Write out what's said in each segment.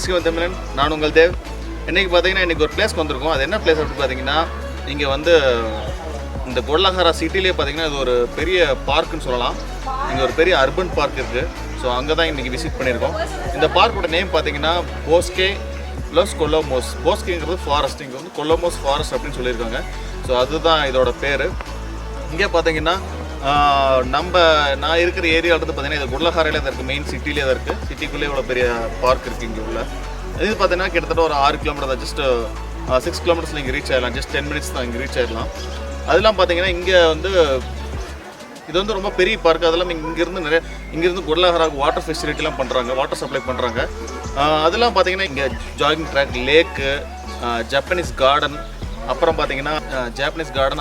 MexicoWin Tamizhan, நான் உங்கள் தேவ். இன்றைக்கி பார்த்தீங்கன்னா இன்றைக்கி ஒரு பிளேஸ்க்கு வந்திருக்கோம். அது என்ன பிளேஸ் அப்படின்னு பார்த்தீங்கன்னா, இங்கே வந்து இந்த குடலஹாரா சிட்டிலே பார்த்தீங்கன்னா இது ஒரு பெரிய பார்க்குன்னு சொல்லலாம். இங்கே ஒரு பெரிய அர்பன் பார்க் இருக்குது. ஸோ அங்கே தான் இன்றைக்கி விசிட் பண்ணியிருக்கோம். இந்த பார்க்கோட நேம் பார்த்தீங்கன்னா போஸ்கே லொஸ் கொலோமோஸ். போஸ்கேங்கிறது ஃபாரஸ்ட், இங்கே வந்து கொலோமோஸ் ஃபாரஸ்ட் அப்படின்னு சொல்லியிருக்காங்க. ஸோ அதுதான் இதோட பேர். இங்கே பார்த்தீங்கன்னா நான் இருக்கிற ஏரியாவிலேருந்து பார்த்தீங்கன்னா இது குடலஹாரையில் தான் இருக்குது, மெயின் சிட்டிலே தான் இருக்குது. சிட்டிக்குள்ளே இவ்வளோ பெரிய பார்க் இருக்குது இங்கே உள்ள. இது பார்த்தீங்கன்னா கிட்டத்தட்ட ஒரு 6 கிலோமீட்டர் தான், ஜஸ்ட் 6 கிலோமீட்டர்ஸில் இங்கே ரீச் ஆகிடலாம். ஜஸ்ட் 10 மினிட்ஸ் தான் இங்கே ரீச் ஆகிடலாம். அதெல்லாம் பார்த்தீங்கன்னா இங்கே வந்து இது வந்து ரொம்ப பெரிய பார்க். அதெல்லாம் இங்கேருந்து குடலஹாராவுக்கு வாட்டர் ஃபெசிலிட்டிலாம் பண்ணுறாங்க, வாட்டர் சப்ளை பண்ணுறாங்க. அதெல்லாம் பார்த்தீங்கன்னா இங்கே ஜாகிங் ட்ராக், லேக்கு, ஜப்பனீஸ் கார்டன், அப்புறம் பார்த்தீங்கன்னா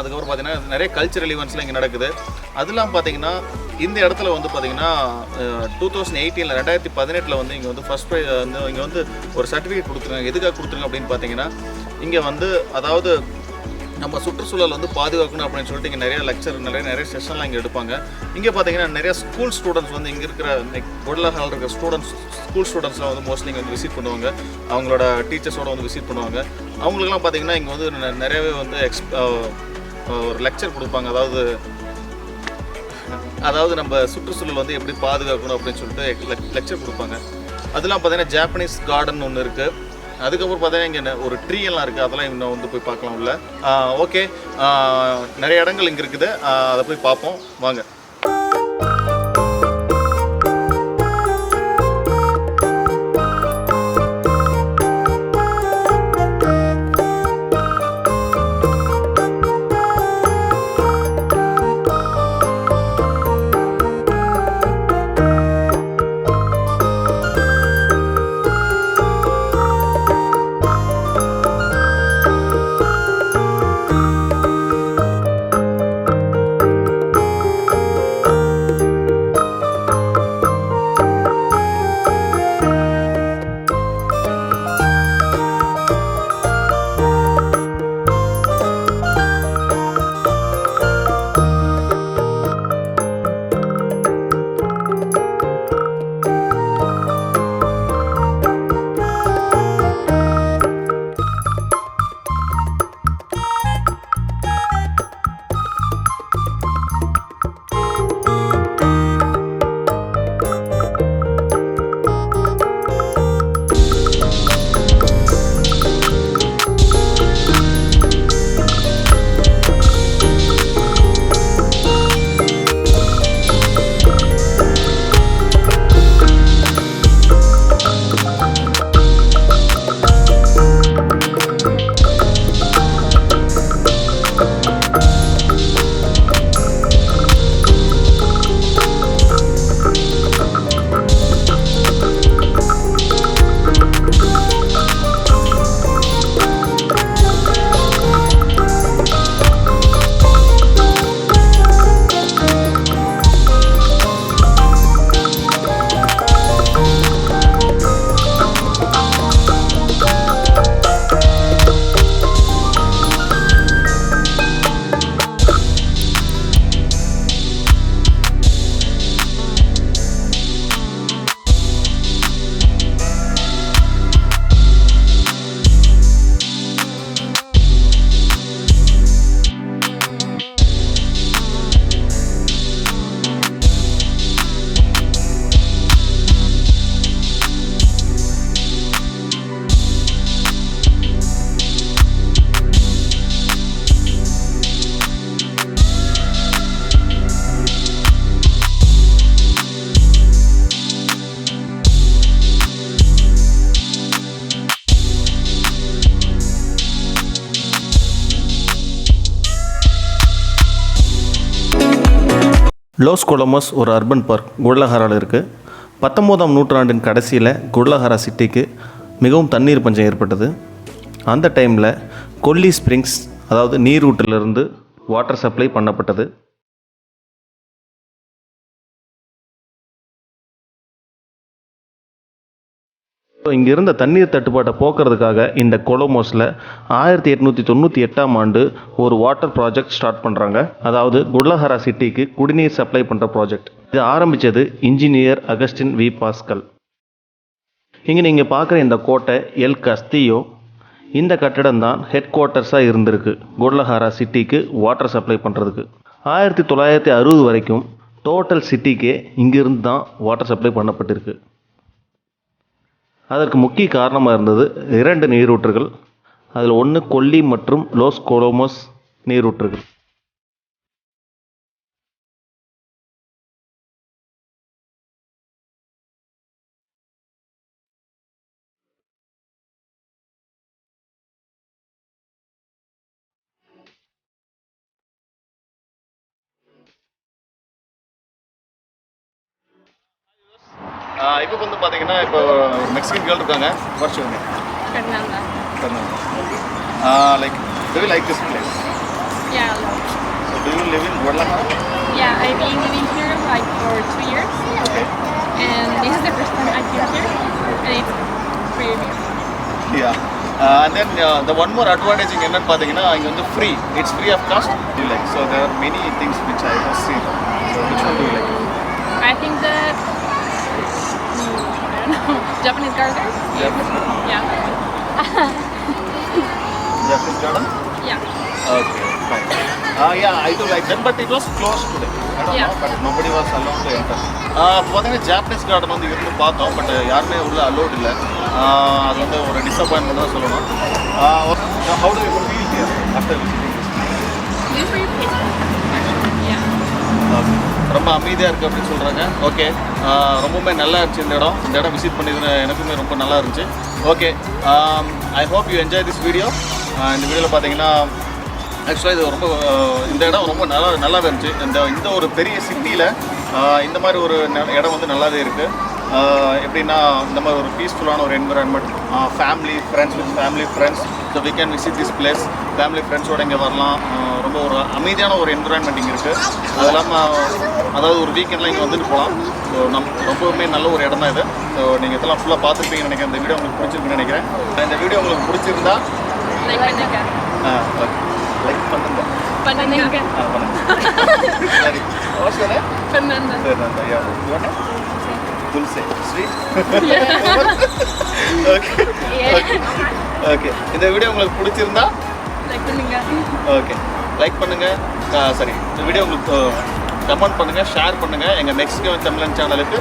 அதுக்கப்புறம் பார்த்தீங்கன்னா நிறைய கல்ச்சரல் ஈவெண்ட்ஸ்லாம் இங்கே நடக்குது. அதெல்லாம் பார்த்தீங்கன்னா இந்த இடத்துல வந்து பார்த்தீங்கன்னா 2018 வந்து இங்கே வந்து ஃபர்ஸ்ட் ப்ரைஸ் வந்து இங்கே வந்து ஒரு சர்டிஃபிகேட் கொடுத்துருக்காங்க. எதுக்காக கொடுத்துருங்க அப்படின்னு பார்த்தீங்கன்னா, இங்கே வந்து அதாவது நம்ம சுற்றுச்சூழல் வந்து பாதுகாக்கணும் அப்படின்னு சொல்லிட்டு இங்கே நிறைய லெக்சர், நிறைய செஷன்லாம் இங்கே எடுப்பாங்க. இங்கே பார்த்தீங்கன்னா நிறைய ஸ்கூல் ஸ்டூடெண்ட்ஸ் வந்து இங்கே இருக்கிற குடலஹாரில் இருக்கிற ஸ்கூல் ஸ்டூடெண்ட்ஸ்லாம் வந்து மோஸ்ட்லி இங்கே வந்து விசிட் பண்ணுவாங்க. அவங்களோட டீச்சர்ஸோடு வந்து விசிட் பண்ணுவாங்க. அவங்களுக்குலாம் பார்த்தீங்கன்னா இங்கே வந்து நிறையவே வந்து ஒரு லெக்சர் கொடுப்பாங்க. அதாவது நம்ம சுற்றுச்சூழல் வந்து எப்படி பாதுகாக்கணும் அப்படின்னு சொல்லிட்டு லெக்சர் கொடுப்பாங்க. அதெல்லாம் பார்த்தீங்கன்னா ஜாப்பனீஸ் கார்டன் ஒன்று இருக்குது. அதுக்கப்புறம் பார்த்தீங்கன்னா இங்கே ஒரு ட்ரீ எல்லாம் இருக்குது. அதெல்லாம் இன்னும் வந்து போய் பார்க்கலாம் உள்ள. ஓகே, நிறைய இடங்கள் இங்கே இருக்குது, அதை போய் பார்ப்போம் வாங்க. லோஸ் கொலமோஸ் ஒரு அர்பன் பார்க் குடலஹாராவில் இருக்குது. 19ஆம் நூற்றாண்டின் கடைசியில் குடலஹாரா சிட்டிக்கு மிகவும் தண்ணீர் பஞ்சம் ஏற்பட்டது. அந்த டைமில் கொல்லி ஸ்ப்ரிங்ஸ், அதாவது நீரூற்றிலிருந்து வாட்டர் சப்ளை பண்ணப்பட்டது. இங்கே இருந்த தண்ணீர் தட்டுப்பாட்டை போக்குறதுக்காக இந்த கொலோமோஸில் 1898ஆம் ஆண்டு ஒரு வாட்டர் ப்ராஜெக்ட் ஸ்டார்ட் பண்ணுறாங்க. அதாவது குடலஹாரா சிட்டிக்கு குடிநீர் சப்ளை பண்ணுற ப்ராஜெக்ட். இது ஆரம்பித்தது இன்ஜினியர் அகஸ்டின் வி பாஸ்கல். இங்கே நீங்கள் பார்க்குற இந்த கோட்டை எல் கஸ்தியோ, இந்த கட்டிடம் தான் ஹெட் குவார்ட்டர்ஸாக இருந்திருக்கு குடலஹாரா சிட்டிக்கு வாட்டர் சப்ளை பண்ணுறதுக்கு. 1960 வரைக்கும் டோட்டல் சிட்டிக்கே இங்கிருந்து தான் வாட்டர் சப்ளை பண்ணப்பட்டிருக்கு. அதற்கு முக்கிய காரணமாக இருந்தது 2 நீரூற்றுகள். அதில் ஒன்று கொல்லி மற்றும் லோஸ் கொலோமோஸ் நீரூற்றுகள். இப்போ வந்து பார்த்தீங்கன்னா இப்போ ஒரு மெக்சிகன் கேர்ள் இருக்காங்க. வருஷம் Fernanda. Like, do you like this place? Yeah, a lot. So do you live in Guadalajara? Yeah, I've been living here like for 2 years. Okay. And this is the first time I came here. And it's pretty beautiful. Yeah. And then the one more advantage என்னன்னு பார்த்தீங்கன்னா இங்கே வந்து free. It's free of cost. Do you like? So there are many things which I have seen. So which one do you like? I think that I don't know, Japanese garden. Japanese Yeah. Japanese garden? Yeah. Okay, fine. Yeah, I do like that, but it was closed today. I don't know, but nobody was allowed to enter. பார்த்தீங்கன்னா Japanese garden வந்து இருந்து பார்த்தோம், but யாருமே உள்ள allot இல்லை. அது வந்து ஒரு டிசப்பாயின்மெண்ட் தான் சொல்லணும். How do you feel here after visiting this? It's pretty peaceful. Yeah. ரொம்ப அமைதியாக இருக்குது அப்படின்னு சொல்கிறாங்க. ஓகே, ரொம்பவுமே நல்லா இருந்துச்சு இந்த இடம். இந்த இடம் விசிட் பண்ணிதுன்னு எனக்குமே ரொம்ப நல்லா இருந்துச்சு. Okay, I hope you enjoy this video. இந்த வீடியோவில் பார்த்தீங்கன்னா ஆக்சுவலாக இது ரொம்ப இந்த இடம் ரொம்ப நல்லாவே இருந்துச்சு. இந்த ஒரு பெரிய சிட்டியில் இந்த மாதிரி ஒரு இடம் வந்து நல்லாவே இருக்குது. எப்படின்னா இந்த மாதிரி ஒரு பீஸ்ஃபுல்லான ஒரு environment, family friends so we can visit this place. Family ஃப்ரெண்ட்ஸோடு இங்கே வரலாம். ரொம்ப ஒரு அமைதியான ஒரு என்விரான்மெண்ட் இங்கே இருக்குது. அது இல்லாமல் அதாவது ஒரு வீக்கெண்டில் இங்கே வந்துட்டு போகலாம். ஸோ ரொம்பவுமே நல்ல ஒரு இடம் தான் இது. ஸோ நீங்கள் இதெல்லாம் ஃபுல்லாக பார்த்துருப்பீங்கன்னு நினைக்கிறேன். இந்த வீடியோ உங்களுக்கு பிடிச்சிருக்குன்னு நினைக்கிறேன். இந்த வீடியோ உங்களுக்கு பிடிச்சிருந்தா Like பண்ணுங்க. லைக் பண்ணுங்க. பண்ணுங்க. சரி, okay. Fernanda. Yeah. Your name? Dulce. Sweet? Okay. Okay. இந்த வீடியோ உங்களுக்கு பிடிச்சிருந்தா Like பண்ணுங்க. ஓகே, லைக் பண்ணுங்கள். சரி, இந்த வீடியோ உங்களுக்கு கமெண்ட் பண்ணுங்கள், ஷேர் பண்ணுங்கள். எங்கள் MexicoWin Tamizhan சேனலுக்கு